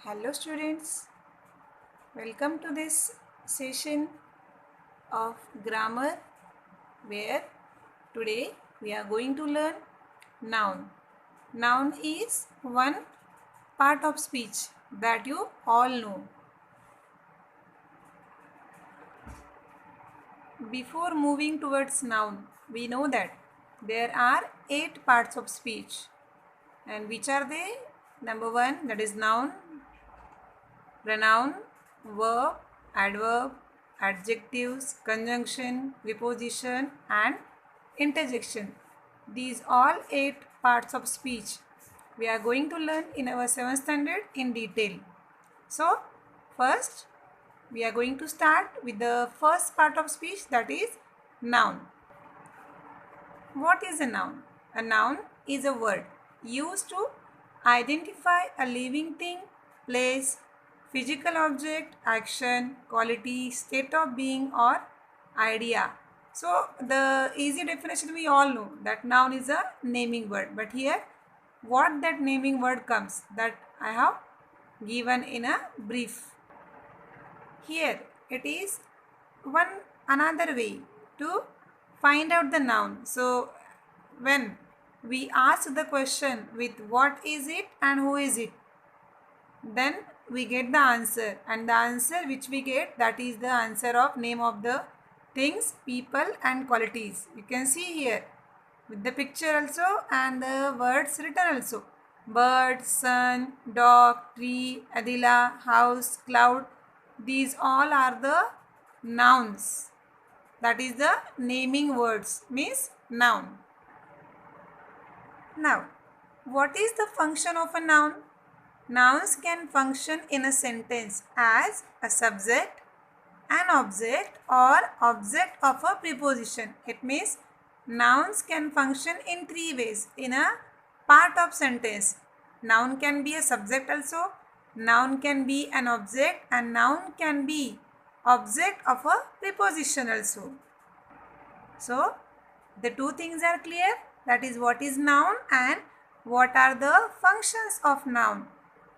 Hello students, welcome to this session of grammar where today we are going to learn noun. Noun is one part of speech that you all know. Before moving towards noun, we know that there are 8 parts of speech. And which are they? Number 1, that is noun, pronoun, verb, adverb, adjectives, conjunction, preposition and interjection. These all 8 parts of speech we are going to learn in our 7th standard in detail. So, first we are going to start with the first part of speech, that is noun. What is a noun? A noun is a word used to identify a living thing, place, physical object, action, quality, state of being or idea. So the easy definition we all know that noun is a naming word, but here what that naming word comes, that I have given in a brief. Here it is one another way to find out the noun. So when we ask the question with what is it and who is it, then we get the answer, and the answer which we get, that is the answer of name of the things, people and qualities. You can see here with the picture also and the words written also. Bird, sun, dog, tree, Adila, house, cloud, these all are the nouns. That is the naming words, means noun. Now, what is the function of a noun? Nouns can function in a sentence as a subject, an object or object of a preposition. It means nouns can function in 3 ways in a part of sentence. Noun can be a subject also, noun can be an object, and noun can be object of a preposition also. So, the two things are clear, that is what is noun and what are the functions of noun.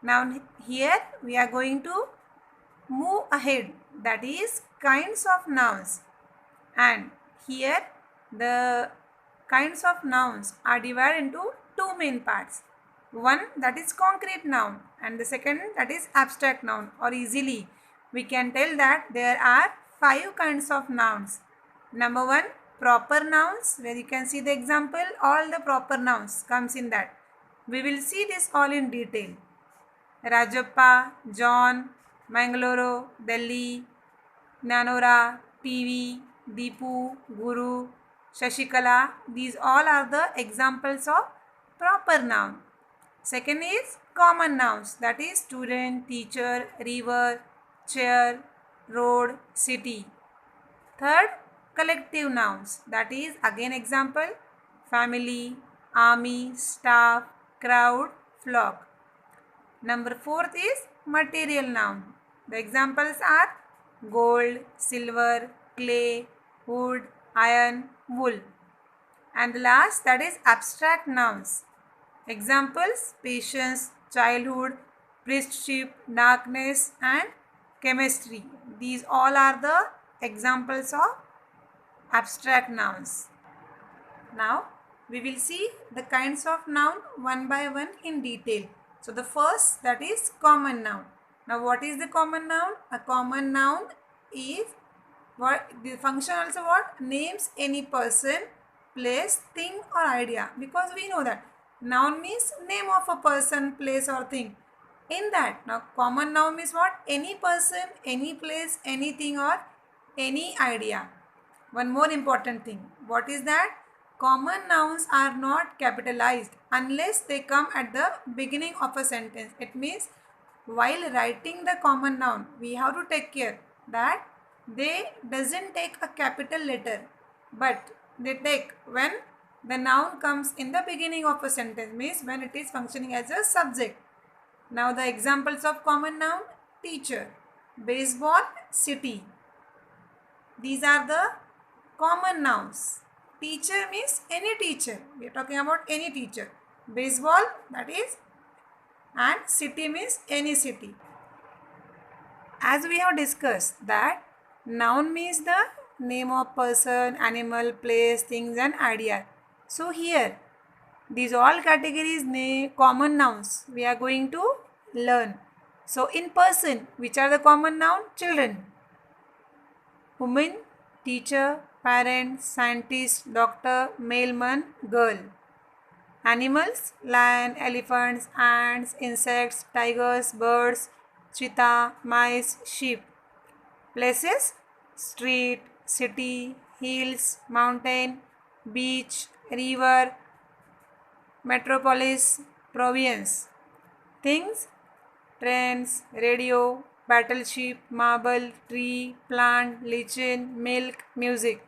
Now here we are going to move ahead, that is kinds of nouns, and here the kinds of nouns are divided into two main parts. One, that is concrete noun, and the second, that is abstract noun, or easily we can tell that there are 5 kinds of nouns. Number 1, proper nouns, where you can see the example, all the proper nouns comes in that. We will see this all in detail. Rajappa, John, Mangalore, Delhi, Nanora, TV, Deepu, Guru, Shashikala, these all are the examples of proper noun. Second is common nouns, that is student, teacher, river, chair, road, city. Third, collective nouns, that is again example, family, army, staff, crowd, flock. Number 4th is material noun. The examples are gold, silver, clay, wood, iron, wool. And the last, that is abstract nouns. Examples, patience, childhood, priestship, darkness and chemistry. These all are the examples of abstract nouns. Now we will see the kinds of noun one by one in detail. So the first, that is common noun. Now what is the common noun? A common noun is what the function also what? Names any person, place, thing or idea, because we know that noun means name of a person, place or thing. In that, now common noun means what? Any person, any place, anything or any idea. One more important thing. What is that? Common nouns are not capitalized unless they come at the beginning of a sentence. It means while writing the common noun, we have to take care that they doesn't take a capital letter, but they take when the noun comes in the beginning of a sentence, means when it is functioning as a subject. Now the examples of common noun: teacher, baseball, city. These are the common nouns. Teacher means any teacher. We are talking about any teacher. Baseball, that is and city means any city. As we have discussed that noun means the name of person, animal, place, things and idea. So here these all categories common nouns we are going to learn. So in person, which are the common noun? Children, woman, teacher, parent, scientist, doctor, mailman, girl. Animals, lion, elephants, ants, insects, tigers, birds, cheetah, mice, sheep. Places, street, city, hills, mountain, beach, river, metropolis, province. Things, trains, radio, battleship, marble, tree, plant, lichen, milk, music.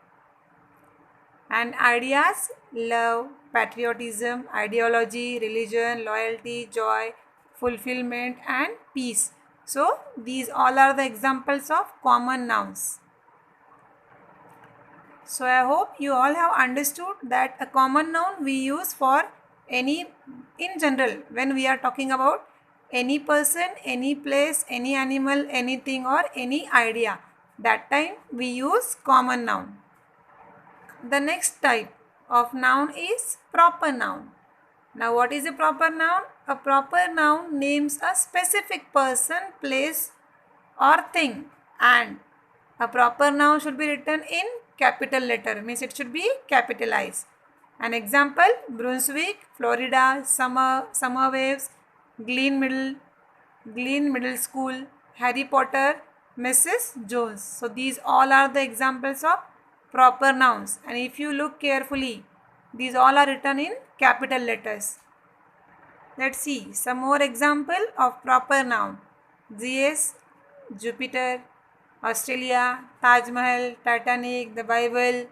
And ideas, love, patriotism, ideology, religion, loyalty, joy, fulfillment and peace. So these all are the examples of common nouns. So I hope you all have understood that a common noun we use for any, in general, when we are talking about any person, any place, any animal, anything or any idea. That time we use common noun. The next type of noun is proper noun. Now what is a proper noun? A proper noun names a specific person, place or thing, and a proper noun should be written in capital letter, means it should be capitalized. An example, Brunswick, Florida, summer waves, Glen Middle School, Harry Potter, Mrs. Jones. So these all are the examples of proper nouns, and if you look carefully, these all are written in capital letters. Let's see some more example of proper noun. GS, Jupiter, Australia, Taj Mahal, Titanic, the Bible,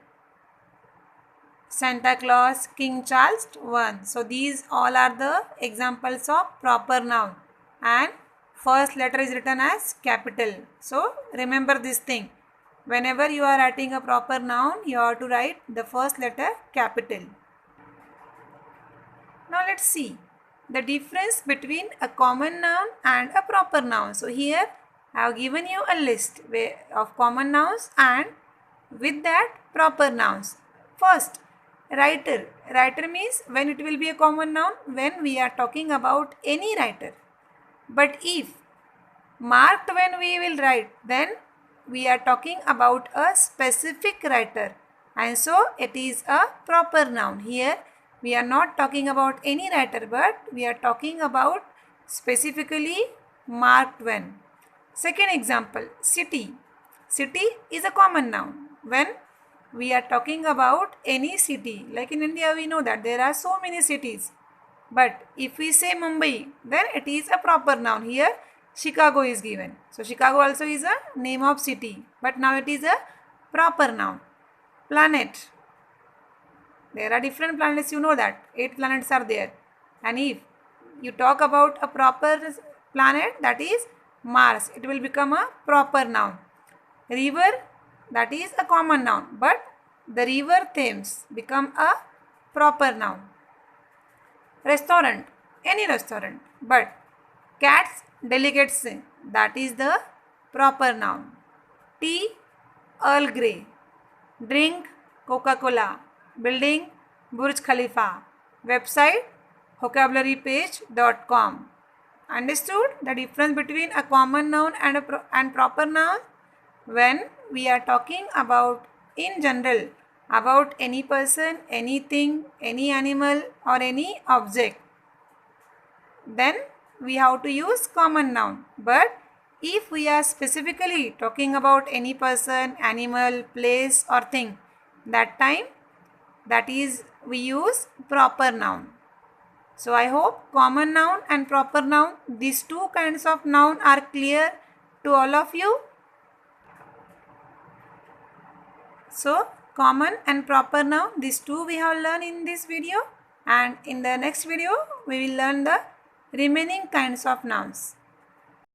Santa Claus, King Charles I. So these all are the examples of proper noun, and first letter is written as capital. So remember this thing. Whenever you are writing a proper noun, you have to write the first letter capital. Now let's see the difference between a common noun and a proper noun. So here I have given you a list of common nouns and with that proper nouns. First, writer. Writer means when it will be a common noun when we are talking about any writer. But if marked when we will write, then we are talking about a specific writer, and so it is a proper noun. Here we are not talking about any writer, but we are talking about specifically marked when. Second example, city. City is a common noun when we are talking about any city. Like in India, we know that there are so many cities. But if we say Mumbai, then it is a proper noun. Here Chicago is given. So Chicago also is a name of city, but now it is a proper noun. Planet. There are different planets, you know that. 8 planets are there. And if you talk about a proper planet, that is Mars, it will become a proper noun. River, that is a common noun, but the river Thames become a proper noun. Restaurant, any restaurant, but Cat's Delicatessen, that is the proper noun. Tea, Earl Grey. Drink, Coca-Cola. Building, Burj Khalifa. Website, vocabularypage.com. Understood the difference between a common noun and proper noun? When we are talking about in general about any person, anything, any animal or any object, then we have to use common noun. But if we are specifically talking about any person, animal, place or thing, that time that is we use proper noun. So I hope common noun and proper noun, these two kinds of noun are clear to all of you. So common and proper noun, these two we have learned in this video, and in the next video we will learn the remaining kinds of nouns.